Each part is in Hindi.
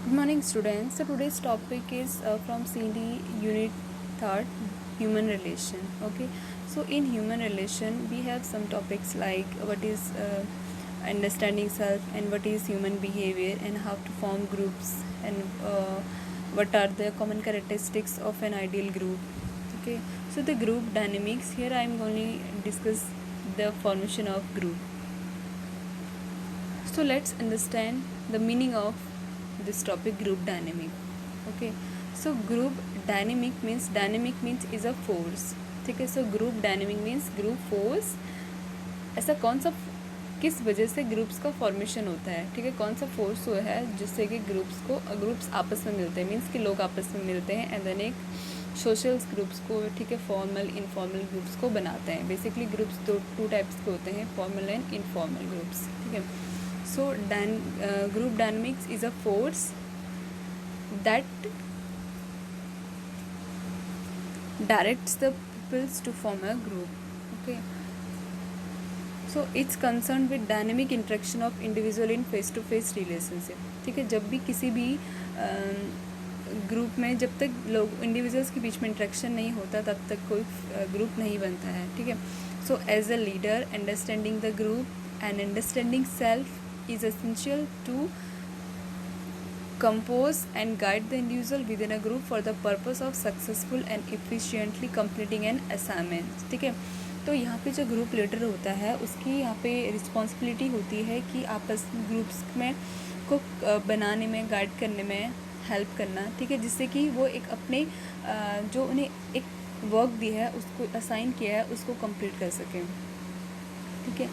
Good morning, students. So today's topic is from CD Unit Third, Human Relation. Okay. So in human relation, we have some topics like what is understanding self and what is human behavior and how to form groups and what are the common characteristics of an ideal group. Okay. So the group dynamics. Here I am going to discuss the formation of group. So let's understand the meaning of this topic, group dynamic. Okay, so group dynamic means is a force. ठीक है, so group dynamic means group force. ऐसा कौन सा किस वजह से ग्रुप्स का फॉर्मेशन होता है, ठीक है, कौन सा फोर्स वो है जिससे कि ग्रुप्स आपस में मिलते हैं, मीन्स कि लोग आपस में मिलते हैं एंड देन एक सोशल ग्रुप्स को, ठीक है, फॉर्मल इनफॉर्मल ग्रुप्स को बनाते हैं. बेसिकली ग्रुप्स टू टाइप्स के होते हैं, फॉर्मल एंड इनफॉर्मल ग्रुप्स. ठीक है, so group dynamics is a force that directs the peoples to form a group. Okay, so it's concerned with dynamic interaction of individual in face to face relationship. ठीक है, जब भी किसी भी ग्रुप में जब तक लोग इंडिविजुअल्स के बीच में इंटरेक्शन नहीं होता तब तक कोई ग्रुप नहीं बनता है. ठीक है, so as a leader understanding the group and understanding self is essential to compose and guide the individual within a group for the purpose of successful and efficiently completing an assignment. ठीक है, तो यहाँ पे जो ग्रुप लीडर होता है उसकी यहाँ पे रिस्पॉन्सिबिलिटी होती है कि आपस ग्रुप्स में को बनाने में, गाइड करने में हेल्प करना. ठीक है, जिससे कि वो एक अपने जो उन्हें एक वर्क दी है, उसको असाइन किया है, उसको कंप्लीट कर सकें. ठीक है,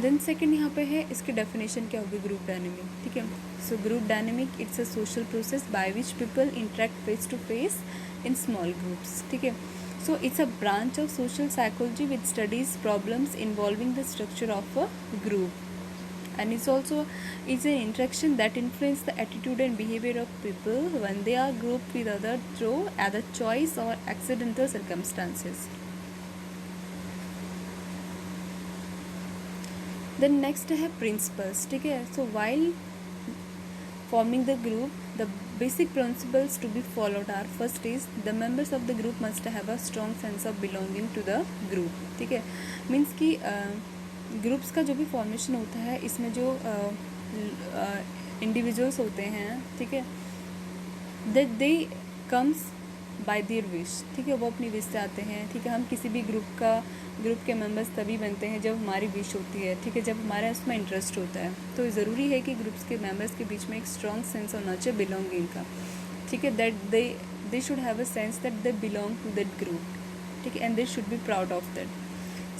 देन सेकेंड यहाँ पे है इसकी डेफिनेशन क्या होगी, ग्रुप डायनेमिक. ठीक है, so group dynamic it's a social process by which people interact face to face in small groups. ठीक है, so it's a branch of social psychology which studies problems involving the structure of a group and it's also an interaction that influence the attitude and behavior of people when they are grouped with other through either choice or accidental circumstances. Then next है प्रिंसिपल्स. ठीक है, so while forming the group the basic principles to be followed are, first is the members of the group must have a strong sense of belonging to the group. ठीक है, मीन्स कि ग्रुप्स का जो भी फॉर्मेशन होता है इसमें जो इंडिविजुअल्स होते हैं, ठीक है, that they comes by there wish. ठीक है, वो अपनी विश से आते हैं. ठीक है, हम किसी भी ग्रुप के मेंबर्स तभी बनते हैं जब हमारी विश होती है. ठीक है, जब हमारा उसमें इंटरेस्ट होता है. तो ज़रूरी है कि ग्रुप्स के मेंबर्स के बीच में एक स्ट्रॉन्ग सेंस होना चाहिए बिलोंगिंग का. ठीक है, that they should have a sense that they belong to that group. ठीक है, and they should be proud of that.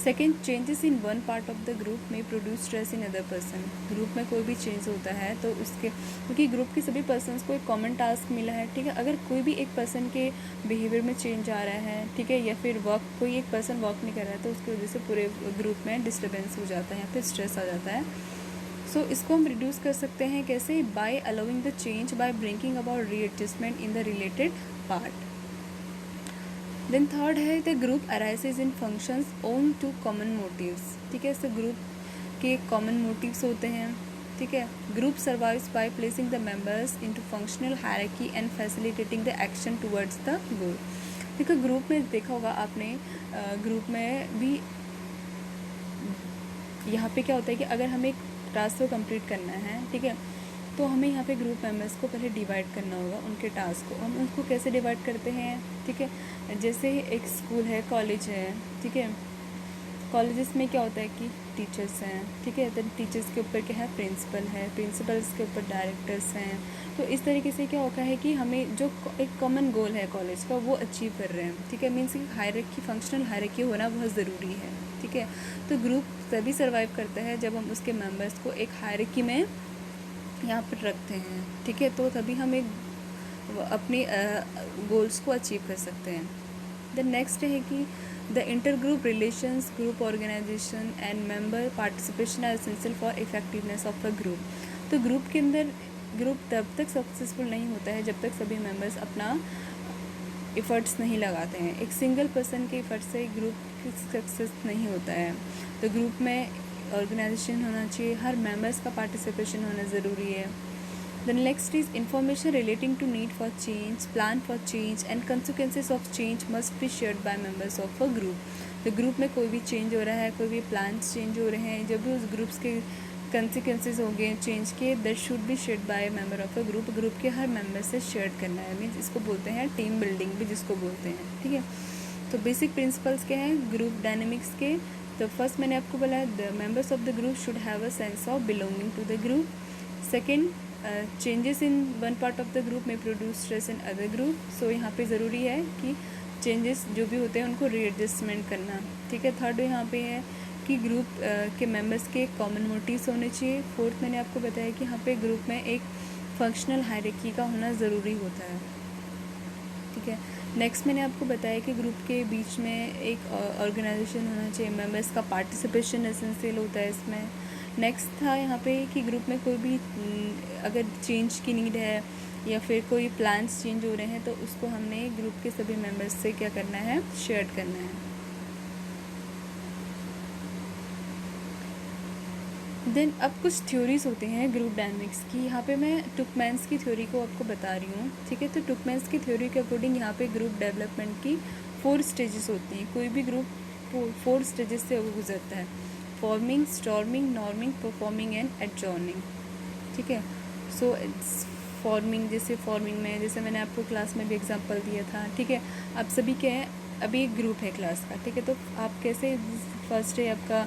Second, changes in one part of the group में produce stress in other person. Group में कोई भी चेंज होता है तो उसके, क्योंकि ग्रुप के सभी पर्सन्स को एक कॉमन टास्क मिला है. ठीक है, अगर कोई भी एक पर्सन के बिहेवियर में चेंज आ रहा है, ठीक है, या फिर कोई एक पर्सन वर्क नहीं कर रहा है, तो उसकी वजह से पूरे ग्रुप में डिस्टर्बेंस हो जाता है या फिर स्ट्रेस आ जाता है. सो इसको हम रिड्यूस कर सकते हैं कैसे, by allowing the change, by bringing about readjustment in the related part. Then third है the group arises in functions on to common motives. ठीक है, सो ग्रुप के कॉमन मोटिव्स होते हैं. ठीक है, group survives by placing the members into functional hierarchy and facilitating the action towards the goal. ठीक है, ग्रुप में देखा होगा आपने, ग्रुप में भी यहाँ पे क्या होता है कि अगर हमें एक टास्क को कंप्लीट करना है, ठीक है, तो हमें यहाँ पे ग्रुप मेंबर्स को पहले डिवाइड करना होगा उनके टास्क को. हम उनको कैसे डिवाइड करते हैं, ठीक है, जैसे एक स्कूल है, कॉलेज है. ठीक है, कॉलेजेस में क्या होता है कि टीचर्स हैं. ठीक है, तो टीचर्स के ऊपर क्या है, प्रिंसिपल है, प्रिंसिपल्स के ऊपर डायरेक्टर्स हैं. तो इस तरीके से क्या होता है कि हमें जो एक कॉमन गोल है कॉलेज का वो अचीव कर रहे हैं. ठीक है, मीन्स कि हायरार्की, फंक्शनल हायरार्की होना बहुत ज़रूरी है. ठीक है, तो ग्रुप तभी सर्वाइव करता है जब हम उसके मेम्बर्स को एक हायरार्की में यहाँ पर रखते हैं. ठीक है, तो तभी हम एक अपनी गोल्स को अचीव कर सकते हैं. द नेक्स्ट है कि the inter group relations, group organization and member participation are essential for effectiveness of a group. तो ग्रुप के अंदर ग्रुप तब तक सक्सेसफुल नहीं होता है जब तक सभी मेंबर्स अपना एफ़र्ट्स नहीं लगाते हैं. एक सिंगल पर्सन के एफ़र्ट से ग्रुप सक्सेस नहीं होता है. तो ग्रुप में ऑर्गेनाइजेशन होना चाहिए, हर मेंबर्स का पार्टिसिपेशन होना ज़रूरी है. The next is information relating to need for change, plan for change and consequences of change must be shared by members of a group. तो ग्रुप में कोई भी चेंज हो रहा है, कोई भी प्लान्स चेंज हो रहे हैं, जब भी उस ग्रुप्स के कंसिक्वेंसेज हो गए चेंज के, that should be shared by member of a group. Group के हर मेंबर से शेयर करना है. मीन्स इसको बोलते हैं टीम बिल्डिंग भी जिसको बोलते हैं. ठीक है. तो बेसिक प्रिंसिपल्स क्या हैं ग्रुप डायनेमिक्स के. तो फर्स्ट मैंने आपको बोला the members of the group should have a sense of belonging to the group. Second, changes in one part of the group में produce stress in other group. So यहाँ पे ज़रूरी है कि चेंजेस जो भी होते हैं उनको रीएडजस्टमेंट करना. ठीक है. थर्ड यहाँ पे है कि ग्रुप के मेंबर्स के कॉमन मोटिव्स होने चाहिए. फोर्थ मैंने आपको बताया कि यहाँ पे ग्रुप में एक फंक्शनल हायरार्की का होना ज़रूरी होता है. ठीक है. नेक्स्ट मैंने आपको बताया कि ग्रुप के बीच में एक ऑर्गेनाइजेशन होना चाहिए. मेंबर्स का पार्टिसिपेशन एसेंशियल होता है इसमें. नेक्स्ट था यहाँ पे कि ग्रुप में कोई भी अगर चेंज की नीड है या फिर कोई प्लान्स चेंज हो रहे हैं तो उसको हमने ग्रुप के सभी मेंबर्स से क्या करना है, शेयर करना है. देन अब कुछ थ्योरीज होते हैं ग्रुप डायनेमिक्स की. यहाँ पे मैं टुकमैन्स की थ्योरी को आपको बता रही हूँ. ठीक है. तो टुकमैन्स की थ्योरी के अकॉर्डिंग यहाँ पे ग्रुप डेवलपमेंट की 4 स्टेजेस होती हैं. कोई भी ग्रुप 4 स्टेजेस से गुजरता है. Forming, storming, norming, performing and adjourning. ठीक है. सो फॉर्मिंग, जैसे मैंने आपको क्लास में भी एग्जांपल दिया था. ठीक है. आप सभी क्या है, अभी एक ग्रुप है क्लास का. ठीक है. तो आप कैसे, फर्स्ट डे आपका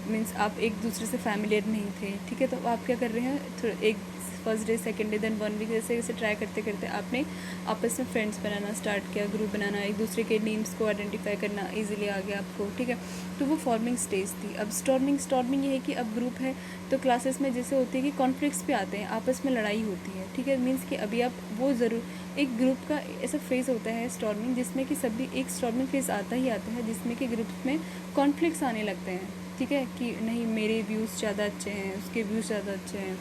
मीन्स आप एक दूसरे से फैमिलियर नहीं थे. ठीक है. तो आप क्या कर रहे हैं, एक first day, second day, then 1 week जैसे ट्राई करते करते आपने आपस में फ्रेंड्स बनाना स्टार्ट किया, ग्रुप बनाना, एक दूसरे के नेम्स को आइडेंटिफाई करना इजीली आ गया आपको. ठीक है. तो वो फॉर्मिंग स्टेज थी. अब स्टॉर्मिंग ये है कि अब ग्रुप है तो क्लासेस में जैसे होती है कि कॉन्फ्लिक्ट्स भी आते हैं, आपस में लड़ाई होती है. ठीक है. मीन्स कि अभी आप वो ज़रूर एक ग्रुप का ऐसा फेज़ होता है स्टॉर्मिंग, जिसमें कि सभी एक स्टॉर्मिंग फेज़ आता है जिसमें कि ग्रुप्स में कॉन्फ्लिक्ट्स आने लगते हैं. ठीक है. कि नहीं मेरे व्यूज़ ज़्यादा अच्छे हैं, उसके व्यूज़ ज़्यादा अच्छे हैं.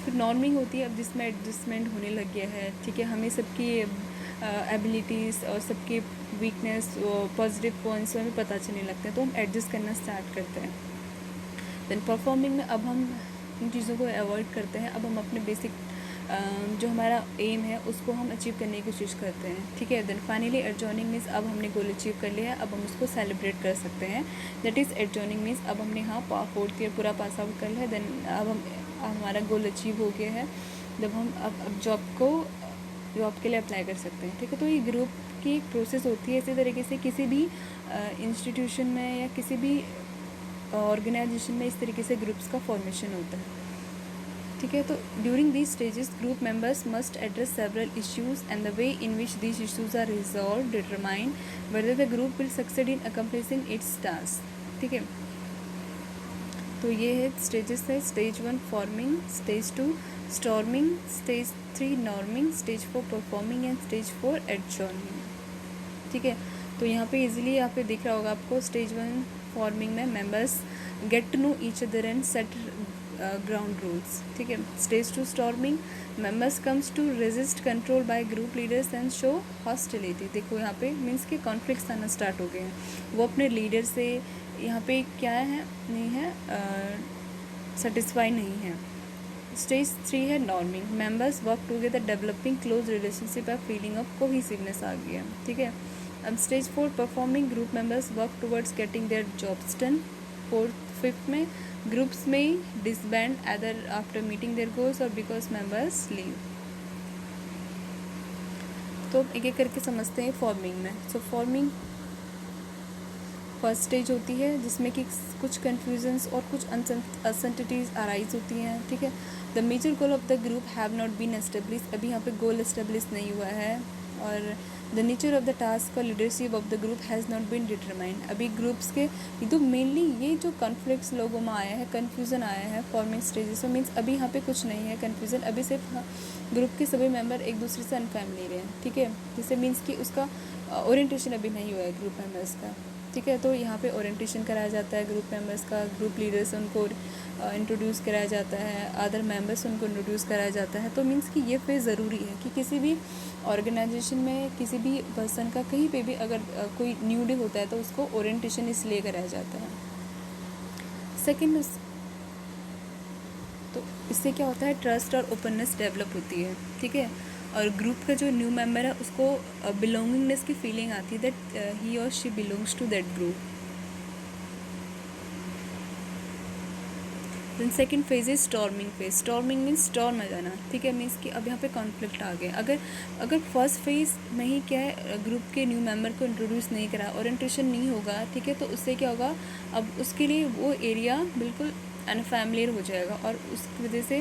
फिर नॉर्मिंग होती है अब जिसमें एडजस्टमेंट होने लग गया है. ठीक है. हमें सबकी एबिलिटीज़ और सबके वीकनेस पॉजिटिव पॉइंट्स हमें पता चलने लगते हैं तो हम एडजस्ट करना स्टार्ट करते हैं. देन परफॉर्मिंग में अब हम इन चीज़ों को अवॉइड करते हैं. अब हम अपने बेसिक जो हमारा एम है उसको हम अचीव करने की कोशिश करते हैं. ठीक है. देन फाइनली एडजॉर्निंग मीन्स अब हमने गोल अचीव कर लिया है, अब हम उसको सेलिब्रेट कर सकते हैं. दैट इज़ एडजॉर्निंग मीन्स अब हमने फोर्थ ईयर पूरा पास आउट कर लिया है. देन अब हमारा गोल अचीव हो गया है, जब हम अब जॉब के लिए अप्लाई कर सकते हैं. ठीक है. तो ये ग्रुप की एक प्रोसेस होती है. इसी तरीके से किसी भी इंस्टीट्यूशन में या किसी भी ऑर्गेनाइजेशन में इस तरीके से ग्रुप्स का फॉर्मेशन होता है. ठीक है. तो during these stages group members must address several issues and the way in which these issues are resolve determine whether the group will succeed in accomplishing its task. ठीक है. तो ये है स्टेजेस है. Stage 1 forming, stage 2 storming, stage 3 norming, stage 4 performing and stage 4 adjourning. ठीक है. तो यहाँ पे इजीली यहाँ पे दिख रहा होगा आपको. स्टेज 1 फॉर्मिंग में members get to know each other and set ground rules. ठीक है. Stage 2 storming, members comes to resist control by group leaders and show hostility. देखो यहाँ पे मीन्स के कॉन्फ्लिक्ट्स आना स्टार्ट हो गए हैं. वो अपने लीडर से यहाँ पे क्या है, नहीं है, सेटिस्फाई नहीं है. स्टेज 3 है norming, members work together developing close relationship या फीलिंग ऑफ कोहिसिवनेस आ गया. ठीक है. अब stage 4 performing, group members work towards getting their jobs done. 5th में ग्रुप्स में disband other after meeting their goals और बिकॉज मेंबर्स लीव. तो एक एक करके समझते हैं फॉर्मिंग में. सो फॉर्मिंग फर्स्ट स्टेज होती है जिसमें कि कुछ कन्फ्यूजन्स और कुछ अनसर्टेनिटीज़ अराइज होती हैं. ठीक है. The major goal of the group have not been establish. अभी यहाँ पे गोल एस्टेब्लिश नहीं हुआ है. और the nature of the task और leadership of the group has not been determined. अभी ग्रुप्स के तो मेनली ये जो कॉन्फ्लिक्ट्स लोगों में आया है, कन्फ्यूज़न आया है फॉर्मिंग स्टेजेस में, मीन्स अभी यहाँ पे कुछ नहीं है कन्फ्यूज़न. अभी सिर्फ ग्रुप के सभी मेंबर एक दूसरे से अनफैमिलियर हैं. ठीक है. जिससे मीन्स कि उसका ओरिएंटेशन अभी नहीं हुआ है ग्रुप मेंबर्स का. ठीक है. तो यहाँ पे ओरिएंटेशन कराया जाता है ग्रुप मेंबर्स का. ग्रुप लीडर्स उनको इंट्रोड्यूस कराया जाता है, अदर मेंबर्स उनको इंट्रोड्यूस कराया जाता है. तो मीन्स कि ये फेज़ ज़रूरी है कि किसी भी ऑर्गेनाइजेशन में किसी भी पर्सन का कहीं पे भी अगर कोई न्यू डे होता है तो उसको ओरिएंटेशन इसलिए कराया जाता है. सेकेंड, तो इससे क्या होता है, ट्रस्ट और ओपननेस डेवलप होती है, ठीक है। और ग्रुप का जो न्यू मेंबर है उसको बिलोंगिंगनेस की फीलिंग आती है, दैट ही और she belongs to that group. Then second phase is storming phase. Storming means storm आ जाना, ठीक है, मीन्स कि अब यहाँ पे कॉन्फ्लिक्ट आ गए। अगर फर्स्ट फेज में ही क्या है, ग्रुप के न्यू मेंबर को इंट्रोड्यूस नहीं करा, ओरिएंटेशन नहीं होगा, ठीक है, तो उससे क्या होगा, अब उसके लिए वो एरिया बिल्कुल अनफैमिलियर हो जाएगा और उसकी वजह से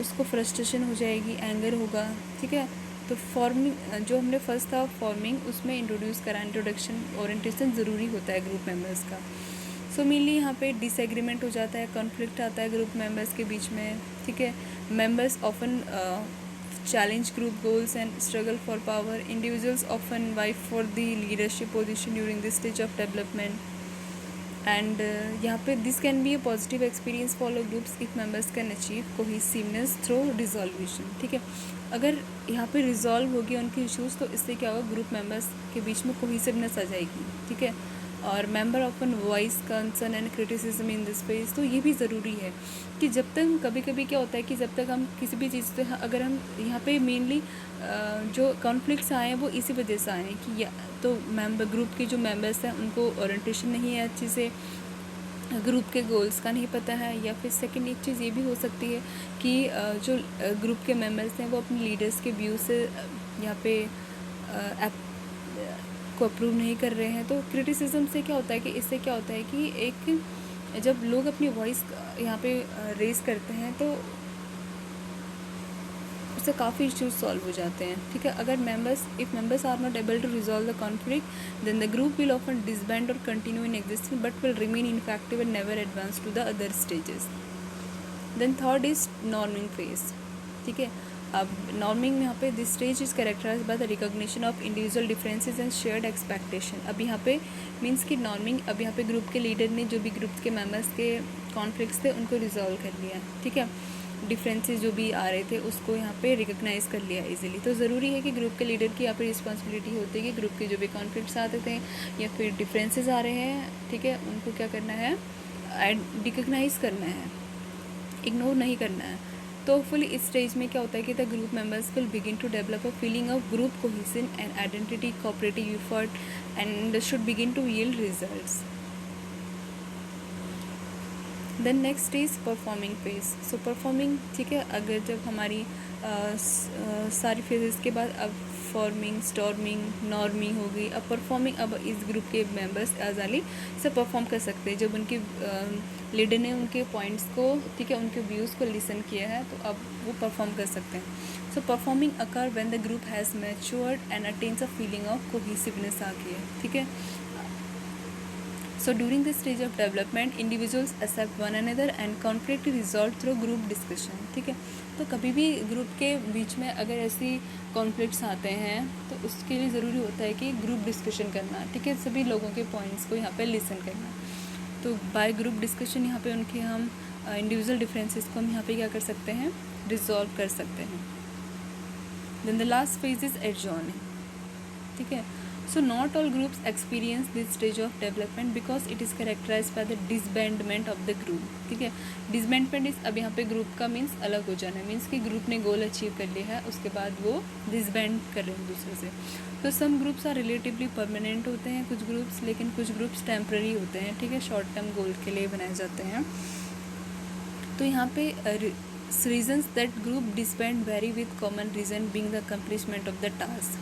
उसको फ्रस्ट्रेशन हो जाएगी, एंगर होगा, ठीक है। तो फॉर्मिंग जो हमने फर्स्ट था फॉर्मिंग, उसमें इंट्रोड्यूस करा, इंट्रोडक्शन ओरिएंटेशन ज़रूरी होता है ग्रुप मेंबर्स का। सो मेनली यहाँ पे डिसएग्रीमेंट हो जाता है, कॉन्फ्लिक्ट आता है ग्रुप मेंबर्स के बीच में, ठीक है। Members often challenge group goals and struggle for power. Individuals often white for the leadership position during this stage of development. And यहाँ पे this can be a positive experience for groups if members can achieve cohesiveness through resolution, ठीक है। अगर यहाँ पे रिजॉल्व होगी उनकी इश्यूज़, तो इससे क्या होगा, ग्रुप मेंबर्स के बीच में कोहेसिवनेस आ जाएगी, ठीक है। और member often voice concern and criticism in this phase. तो ये भी ज़रूरी है कि जब तक कभी कभी क्या होता है कि जब तक हम किसी भी चीज़ से, अगर हम यहाँ पे मेनली जो कॉन्फ्लिक्ट्स आए हैं वो इसी वजह से आए हैं कि या तो मेंबर ग्रुप के जो मेंबर्स हैं उनको ओरिएंटेशन नहीं है अच्छे से, ग्रुप के गोल्स का नहीं पता है, या फिर सेकंड एक चीज़ ये भी हो सकती है कि जो ग्रुप के मेंबर्स हैं वो अपने लीडर्स के व्यू से यहाँ पे को अप्रूव नहीं कर रहे हैं। तो क्रिटिसिज्म से क्या होता है कि इससे क्या होता है कि एक जब लोग अपनी वॉइस यहाँ पे रेज करते हैं तो उससे काफ़ी इश्यूज सॉल्व हो जाते हैं, ठीक है। अगर if members are not able to resolve the conflict, then the group will often disband और continue in existing but will remain ineffective and never advance to the other stages. Then third is norming phase, ठीक है। अब नॉर्मिंग में यहाँ पे this stage is characterise by the recognition of individual differences and shared expectation. अब यहाँ पे मीन्स कि नॉर्मिंग, अब यहाँ पे ग्रुप के लीडर ने जो भी ग्रुप के मेंबर्स के कॉन्फ्लिक्ट्स थे उनको रिजॉल्व कर लिया, ठीक है। डिफरेंसेस जो भी आ रहे थे उसको यहाँ पे रिकॉग्नाइज़ कर लिया इजीली। तो ज़रूरी है कि ग्रुप के लीडर की यहाँ पे रिस्पॉन्सिबिलिटी होती है कि ग्रुप के जो भी कॉन्फ्लिक्ट्स आते थे या फिर डिफरेंसेस आ रहे हैं, ठीक है, उनको क्या करना है, रिकॉग्नाइज़ करना है, इग्नोर नहीं करना है। तो फुली इस स्टेज में क्या होता है कि the group members will begin to develop a feeling of group cohesion and identity, cooperative effort and should begin to yield results. Then next is performing phase. So performing, ठीक है, अगर जब हमारी सारी फेजेस के बाद अब फॉर्मिंग, स्टॉर्मिंग, नॉर्मिंग होगी, अब परफॉर्मिंग, अब इस ग्रुप के मेंबर्स आजाली से परफॉर्म कर सकते हैं जब उनके लीडर ने उनके पॉइंट्स को, ठीक है, उनके व्यूज़ को लिसन किया है, तो अब वो परफॉर्म कर सकते हैं। So performing occur when the group has matured and attains a feeling of cohesiveness आ गई है, ठीक है। So during this stage of development, individuals accept one another and conflict is resolved through group discussion, ठीक है। तो कभी भी ग्रुप के बीच में अगर ऐसी कॉन्फ्लिक्ट्स आते हैं तो उसके लिए ज़रूरी होता है कि ग्रुप डिस्कशन करना, ठीक है, सभी लोगों के पॉइंट्स को यहाँ पे लिसन करना। तो बाय ग्रुप डिस्कशन यहाँ पे उनके हम इंडिविजुअल डिफरेंसेस को हम यहाँ पे क्या कर सकते हैं, रिजॉल्व कर सकते हैं। Then the last phase is adjourning, ठीक है। So not all groups experience this stage of development because it is characterized by the disbandment of the group, ठीक है। disbandment is, अब यहाँ पे ग्रुप का मीन्स अलग हो जाना, मीन्स कि ग्रुप ने गोल अचीव कर लिया है, उसके बाद वो डिसबैंड कर रहे हैं दूसरे से। तो some groups are relatively permanent होते हैं कुछ ग्रुप्स, लेकिन कुछ ग्रुप्स टेम्प्रेरी होते हैं, ठीक है, शॉर्ट टर्म गोल के लिए बनाए जाते हैं। तो यहाँ पे reasons that group disband vary with common reason being the accomplishment of the task.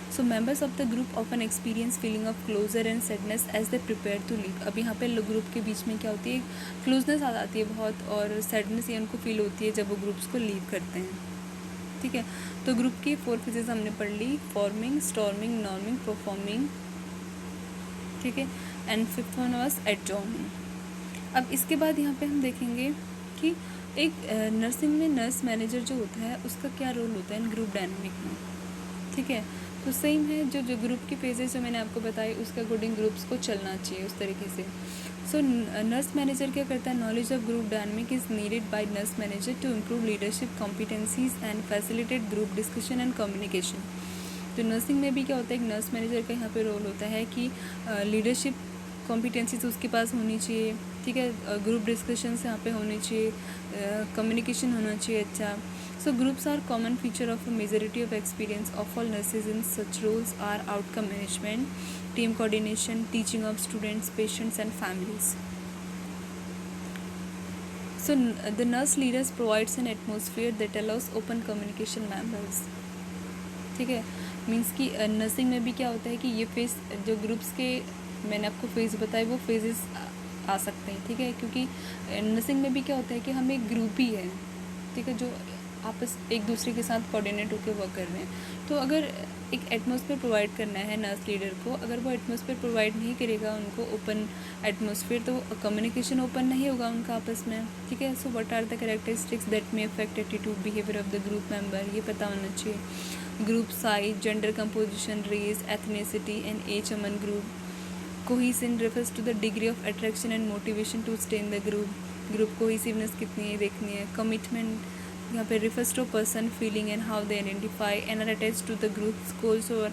So members of the group often experience feeling of closure and sadness as they prepare to leave. अब यहाँ पे ग्रुप के बीच में क्या होती है, क्लोजनेस आ जाती है बहुत, और सैडनेस ये उनको फील होती है जब वो ग्रुप्स को लीव करते हैं, ठीक है। तो ग्रुप की 4 फेजेस हमने पढ़ ली, फॉर्मिंग, स्टॉर्मिंग, नॉर्मिंग, परफॉर्मिंग, ठीक है, एंड 5th वन वाज एडजॉर्निंग। अब इसके बाद यहाँ पे हम देखेंगे कि एक नर्सिंग में नर्स मैनेजर जो होता है उसका क्या रोल होता है इन ग्रुप डायनामिक में, ठीक है। तो सेम है, जो ग्रुप की फेजेस जो मैंने आपको बताई उसके अकॉर्डिंग ग्रुप्स को चलना चाहिए उस तरीके से। सो नर्स मैनेजर क्या करता है, knowledge of group dynamic is needed by nurse manager to improve leadership competencies and facilitate group discussion and communication. तो नर्सिंग में भी क्या होता है, एक नर्स मैनेजर का यहाँ पे रोल होता है कि लीडरशिप कॉम्पिटेंसीज उसके पास होनी चाहिए, ठीक है। ग्रुप डिस्कशंस यहाँ पे होने चाहिए, कम्युनिकेशन होना चाहिए अच्छा। So groups are common feature of a majority of experience of all nurses in such roles are outcome management, team coordination, teaching of students, patients and families. So the nurse leaders provides an atmosphere that allows open communication members, ठीक है। मीन्स कि नर्सिंग में भी क्या होता है कि ये फेस जो ग्रुप्स के मैंने आपको फेज़ बताए वो फेजेस आ सकते हैं, ठीक है। क्योंकि नर्सिंग में भी क्या होता है कि हम एक ग्रुप ही है, ठीक है, जो आपस एक दूसरे के साथ कोऑर्डिनेट होकर वर्क कर रहे हैं। तो अगर एक एटमॉस्फेयर प्रोवाइड करना है नर्स लीडर को, अगर वो एटमॉस्फेयर प्रोवाइड नहीं करेगा उनको ओपन एटमॉस्फेयर, तो कम्युनिकेशन ओपन नहीं होगा उनका आपस में, ठीक है। So what are the characteristics that may affect attitude behaviour of the group member, ये पता होना चाहिए। Group size, gender composition, race, ethnicity and age among group. Cohesion refers to the degree of attraction and motivation to stay in the group. Group cohesiveness कितनी है देखनी है। कमिटमेंट यहाँ पे refers to a person feeling and how they identify and are attached to the group's goals or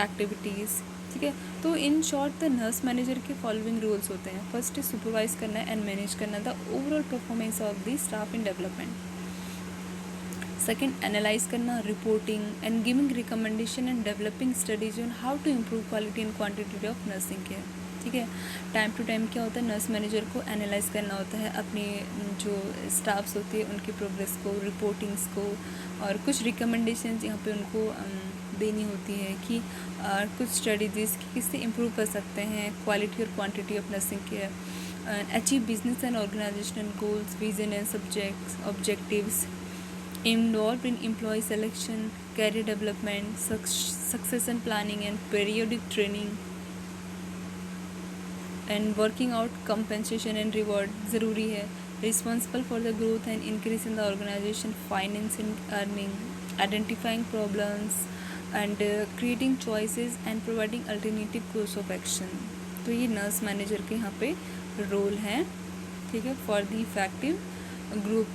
activities, ठीक है। तो in short the nurse manager के फॉलोइंग रूल्स होते हैं। फर्स्ट सुपरवाइज करना एंड मैनेज करना the overall performance of the staff in development. Second, analyse करना, reporting and giving recommendation and developing studies on how to improve quality and quantity of nursing care, ठीक है। टाइम टू टाइम क्या होता है, नर्स मैनेजर को एनालाइज करना होता है अपनी जो स्टाफ्स होती है उनकी प्रोग्रेस को, रिपोर्टिंग्स को, और कुछ रिकमेंडेशंस यहाँ पे उनको देनी होती है कि कुछ स्ट्रेटजीज किससे इम्प्रूव कर सकते हैं क्वालिटी और quantity of nursing care. Achieve business and organisational goals, vision and objectives, involved in employee selection, career development, succession planning and periodic training, and working out compensation and reward ज़रूरी है। Responsible for the growth and increase in the organization finance and earning, identifying problems and creating choices and providing alternative course of action। तो ये नर्स मैनेजर के यहाँ पे रोल है, ठीक है, फॉर द इफेक्टिव ग्रुप